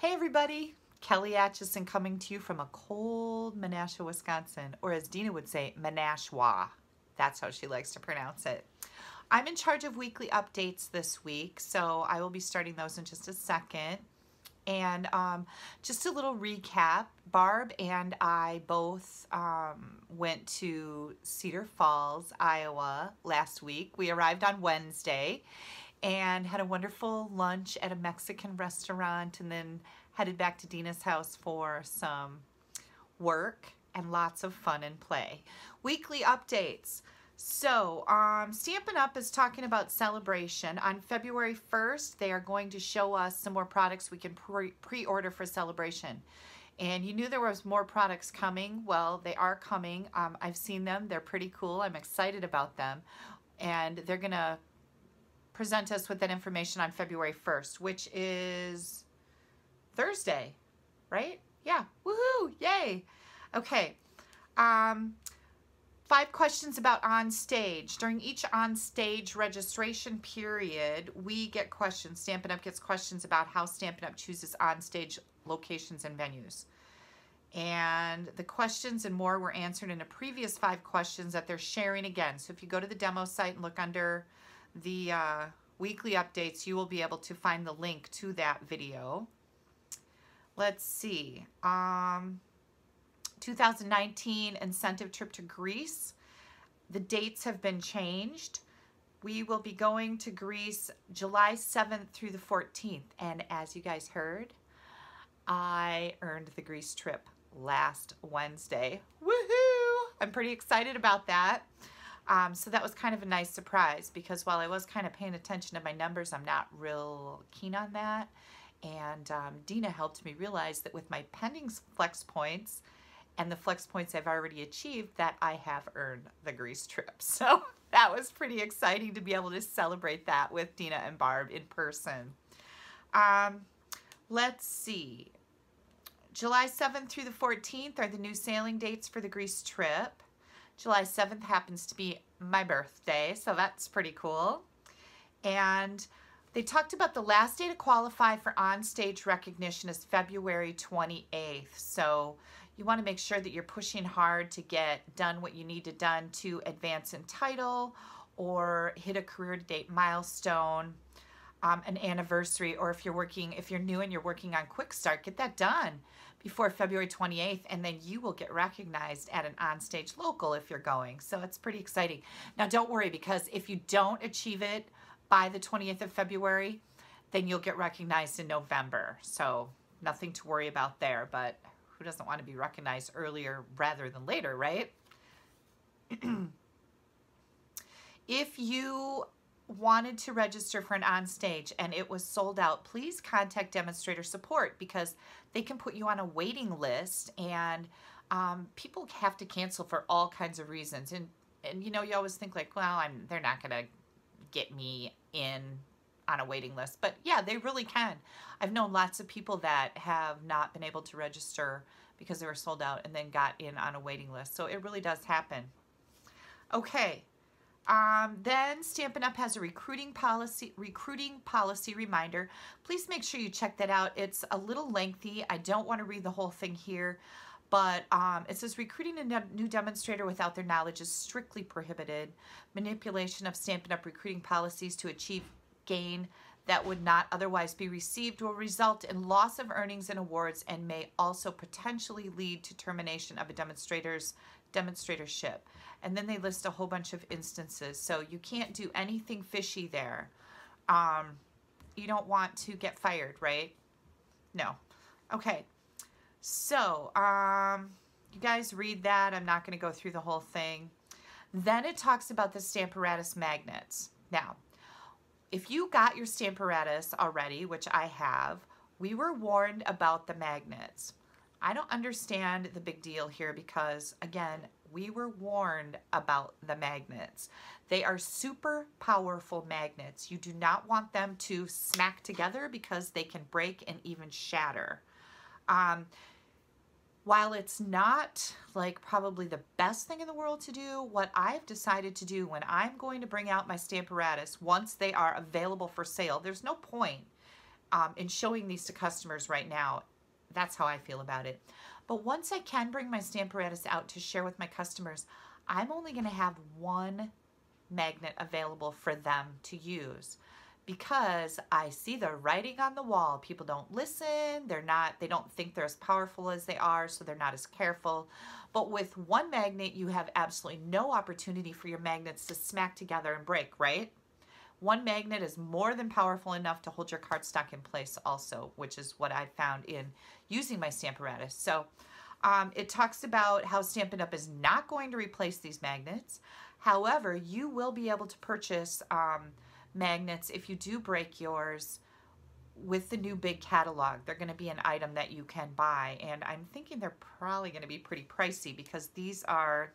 Hey everybody, Kelly Atchison coming to you from a cold Menasha, Wisconsin, or as Dina would say, Menashwa. That's how she likes to pronounce it. I'm in charge of weekly updates this week, so I will be starting those in just a second. And just a little recap, Barb and I both went to Cedar Falls, Iowa last week. We arrived on Wednesday and had a wonderful lunch at a Mexican restaurant and then headed back to Dina's house for some work and lots of fun and play. Weekly updates. So, Stampin' Up! Is talking about Celebration. On February 1st, they are going to show us some more products we can pre-order for Celebration. And you knew there was more products coming. Well, they are coming. I've seen them. They're pretty cool. I'm excited about them. And they're going to present us with that information on February 1st, which is Thursday, right? Yeah. Woohoo! Yay! Okay. 5 questions about on stage. During each on stage registration period, we get questions. Stampin' Up! Gets questions about how Stampin' Up! Chooses on stage locations and venues. And the questions and more were answered in a previous 5 questions that they're sharing again. So if you go to the demo site and look under the weekly updates, you will be able to find the link to that video. Let's see. 2019 incentive trip to Greece. The dates have been changed. We will be going to Greece July 7th through the 14th. And as you guys heard, I earned the Greece trip last Wednesday. Woohoo! I'm pretty excited about that. So that was kind of a nice surprise because while I was kind of paying attention to my numbers, I'm not real keen on that. And Dina helped me realize that with my pending flex points and the flex points I've already achieved, that I have earned the Greece trip. So that was pretty exciting to be able to celebrate that with Dina and Barb in person. Let's see. July 7th through the 14th are the new sailing dates for the Greece trip. July 7th happens to be my birthday, so that's pretty cool. And they talked about the last day to qualify for on-stage recognition is February 28th. So you want to make sure that you're pushing hard to get done what you need to done to advance in title or hit a career to date milestone, an anniversary, or if you're new and you're working on Quick Start, get that done before February 28th, and then you will get recognized at an on-stage local if you're going. So it's pretty exciting. Now don't worry, because if you don't achieve it by the 20th of February, then you'll get recognized in November. So nothing to worry about there, but who doesn't want to be recognized earlier rather than later, right? If you wanted to register for an on-stage and it was sold out, please contact demonstrator support because they can put you on a waiting list, and people have to cancel for all kinds of reasons. And you know, you always think like, well, they're not going to get me in on a waiting list. But yeah, they really can. I've known lots of people that have not been able to register because they were sold out and then got in on a waiting list. So it really does happen. Okay. Then Stampin' Up! Has a recruiting policy reminder. Please make sure you check that out. It's a little lengthy. I don't want to read the whole thing here, but it says recruiting a new demonstrator without their knowledge is strictly prohibited. Manipulation of Stampin' Up! Recruiting policies to achieve gain that would not otherwise be received will result in loss of earnings and awards and may also potentially lead to termination of a demonstratorship. And then they list a whole bunch of instances. So you can't do anything fishy there. You don't want to get fired, right? No. Okay. So you guys read that. I'm not going to go through the whole thing. Then it talks about the Stamparatus magnets. Now, if you got your Stamparatus already, which I have, we were warned about the magnets. I don't understand the big deal here because, again, we were warned about the magnets. They are super powerful magnets. You do not want them to smack together because they can break and even shatter. While it's not like probably the best thing in the world to do, what I've decided to do when I'm going to bring out my Stamparatus, once they are available for sale, there's no point in showing these to customers right now. That's how I feel about it. But once I can bring my Stamparatus out to share with my customers, I'm only going to have one magnet available for them to use, because I see the writing on the wall. People don't listen. They don't think they're as powerful as they are, so they're not as careful. But with one magnet, you have absolutely no opportunity for your magnets to smack together and break, right? One magnet is more than powerful enough to hold your cardstock in place also, which is what I found in using my Stamparatus. So it talks about how Stampin' Up! Is not going to replace these magnets. However, you will be able to purchase magnets if you do break yours with the new big catalog. They're going to be an item that you can buy, and I'm thinking they're probably going to be pretty pricey, because these are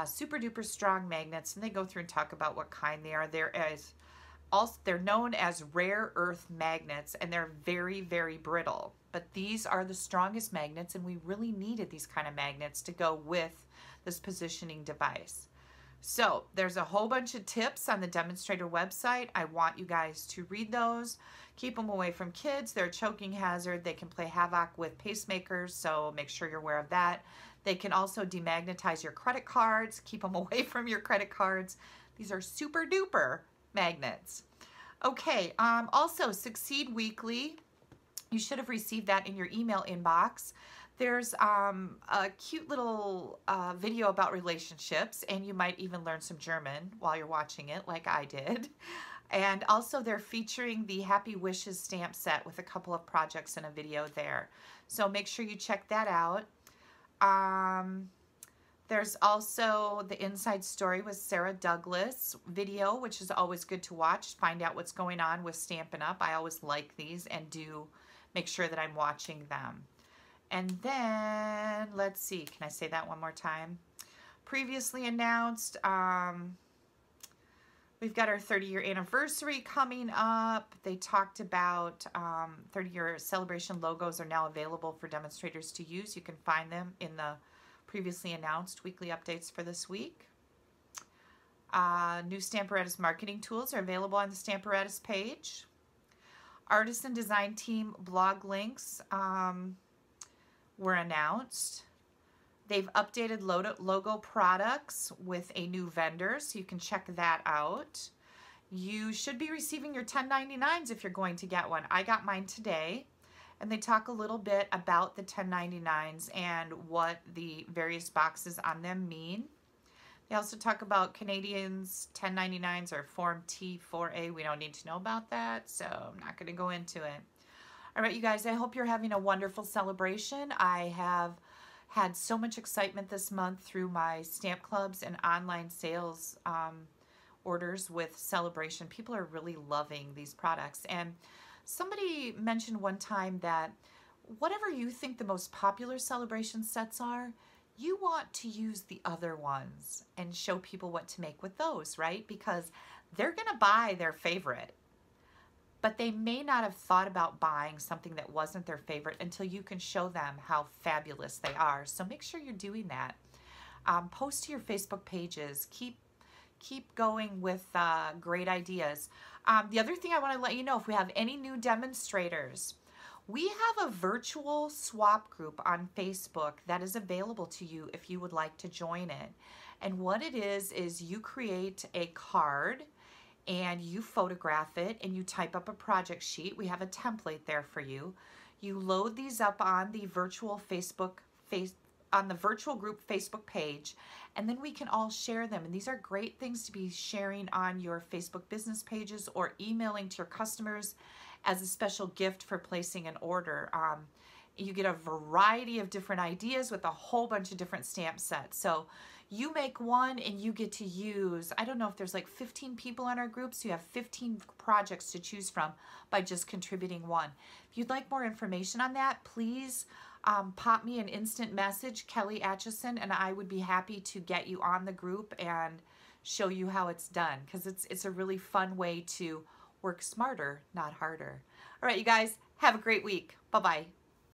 super duper strong magnets, and they go through and talk about what kind they are. They're known as rare earth magnets, and they're very, very brittle. But these are the strongest magnets, and we really needed these kind of magnets to go with this positioning device. So there's a whole bunch of tips on the demonstrator website. I want you guys to read those. Keep them away from kids. They're a choking hazard. They can play havoc with pacemakers, so make sure you're aware of that. They can also demagnetize your credit cards. Keep them away from your credit cards. These are super duper magnets. Okay, also Succeed Weekly. You should have received that in your email inbox. There's a cute little video about relationships, and you might even learn some German while you're watching it, like I did. And also they're featuring the Happy Wishes stamp set with a couple of projects in a video there. So make sure you check that out. There's also the Inside Story with Sarah Douglas video, which is always good to watch. Find out what's going on with Stampin' Up! I always like these and do make sure that I'm watching them. And then, let's see, can I say that one more time? Previously announced, we've got our 30-year anniversary coming up. They talked about 30-year celebration logos are now available for demonstrators to use. You can find them in the previously announced weekly updates for this week. New Stamparatus marketing tools are available on the Stamparatus page. Artist and design team blog links were announced. They've updated logo products with a new vendor, so you can check that out. You should be receiving your 1099s if you're going to get one. I got mine today, and they talk a little bit about the 1099s and what the various boxes on them mean. They also talk about Canadians' 1099s or Form T4A. We don't need to know about that, so I'm not going to go into it. All right, you guys, I hope you're having a wonderful celebration. I have had so much excitement this month through my stamp clubs and online sales orders with Celebration. People are really loving these products. And somebody mentioned one time that whatever you think the most popular Celebration sets are, you want to use the other ones and show people what to make with those, right? Because they're going to buy their favorite, but they may not have thought about buying something that wasn't their favorite until you can show them how fabulous they are. So make sure you're doing that. Post to your Facebook pages. Keep going with great ideas. The other thing I want to let you know, if we have any new demonstrators, we have a virtual swap group on Facebook that is available to you if you would like to join it. And what it is you create a card and you photograph it and you type up a project sheet. We have a template there for you. You load these up on the virtual group Facebook page, and then we can all share them. And these are great things to be sharing on your Facebook business pages or emailing to your customers as a special gift for placing an order. You get a variety of different ideas with a whole bunch of different stamp sets. So you make one and you get to use, I don't know if there's like 15 people on our group, so you have 15 projects to choose from by just contributing one. If you'd like more information on that, please pop me an instant message, Kelly Atchison, and I would be happy to get you on the group and show you how it's done, because it's a really fun way to work smarter, not harder. All right, you guys, have a great week. Bye-bye.